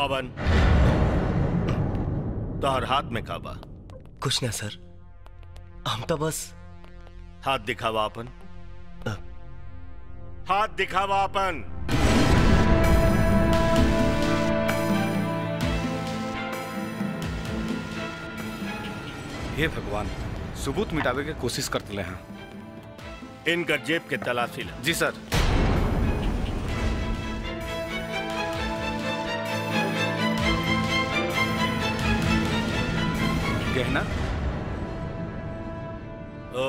पवन, तोहर हाथ में का बा? कुछ ना सर, हम तो बस। हाथ दिखावा अपन। हाथ दिखावा अपन। हे भगवान, सबूत मिटावे के कोशिश करते हैं। इनका जेब के तलाशी ला। जी सर। गहना? ओ,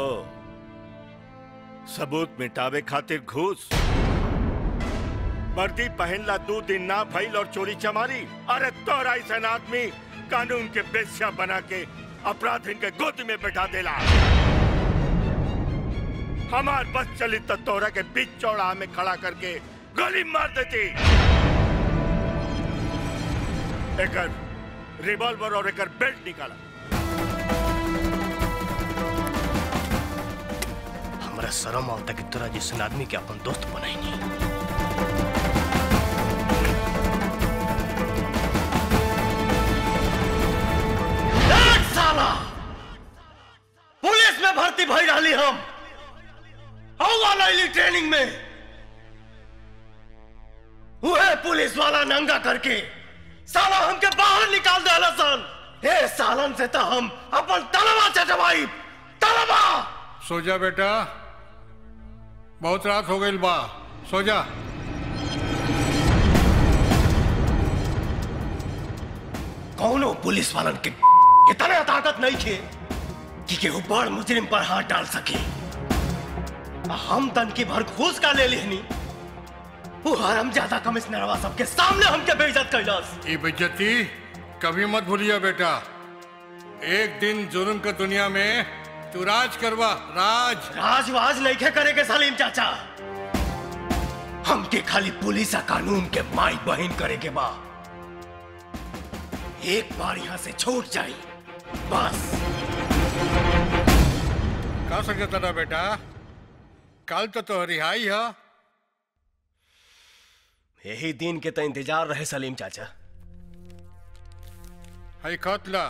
सबूत मिटावे खातिर घूस। वर्दी पहनला 2 दिन ना भइल और चोरी चमारी। अरे तोरा ऐसा आदमी कानून के बेस्या बना के अपराधिन के गोद में बैठा देला। हमार बस चली तो तोरा के बीच चौड़ा में खड़ा करके गोली मार देती। एकर रिवॉल्वर और एकर बेल्ट निकाला। हमरा शर्म आवता कि तोरा जिसन आदमी के अपन दोस्त बनाई नहीं। साला पुलिस में भर्ती भई रही हम ट्रेनिंग में। वह पुलिस वाला नंगा करके साला हमके बाहर निकाल दे सन। हे सालन से तो हम अपन तलवा चटवाई। तलवा सो जा बेटा, बहुत रात हो गई बा, सो जा। कौनो पुलिस वालन के इतना ताकत नहीं थे कि केहू बड़ मुजरिम पर हाथ डाल सके। हम तन की भर घूस का ले लेनी। वो हरामजादा कमिश्नरवा सबके सामने हमके बेइज्जत कैलास। ये बेइज्जती कभी मत भूलिया बेटा। एक दिन जुर्म के दुनिया में तू राज करवा। राज वाज नहीं खे करेगे सलीम चाचा। हमके खाली पुलिस और कानून के माई बहन करेगे बा। एक बार यहाँ से छूट जाए बस। का सकता था बेटा, कल तो रिहाई है। यही दिन के तो इंतजार रहे सलीम चाचा। हई खत ला,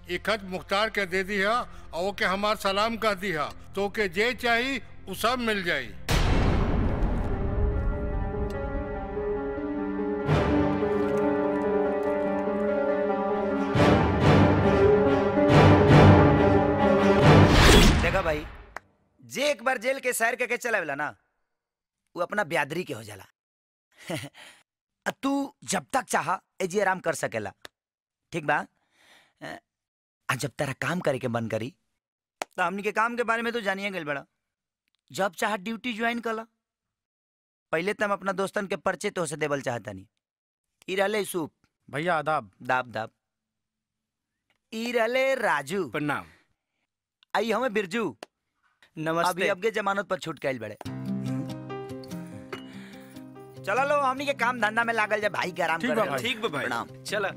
ये खत मुख्तार के दे दी है और वो के हमार सलाम कह दी है, तो के जे चाहिए वो सब मिल जाये। देखा भाई, जे एक बार जेल के सैर के चलावेला ना, वो अपना ब्यादरी के हो जाला। तू जब तक चाह एजी आराम कर सकेला, ठीक बा? जब तेरा काम करे के मन करी तो हमनी के काम के बारे में तो जानिए गल बड़ा। जब चाह ड्यूटी ज्वाइन कला। पहले तो हम अपना दोस्तन के परिचय तो से देवल चाहता नहीं। ई रहले यूसुफ भैया, आदाब। दाब दाब। ई रहले राजू, प्रणाम। आई हमें बिरजू, नमस्ते। अभी अब के जमानत पर छूट गए बड़े। चला लो, हमनी के काम धंधा में लागल जा भाई के आराम कर। ठीक बा भाई, प्रणाम। चला।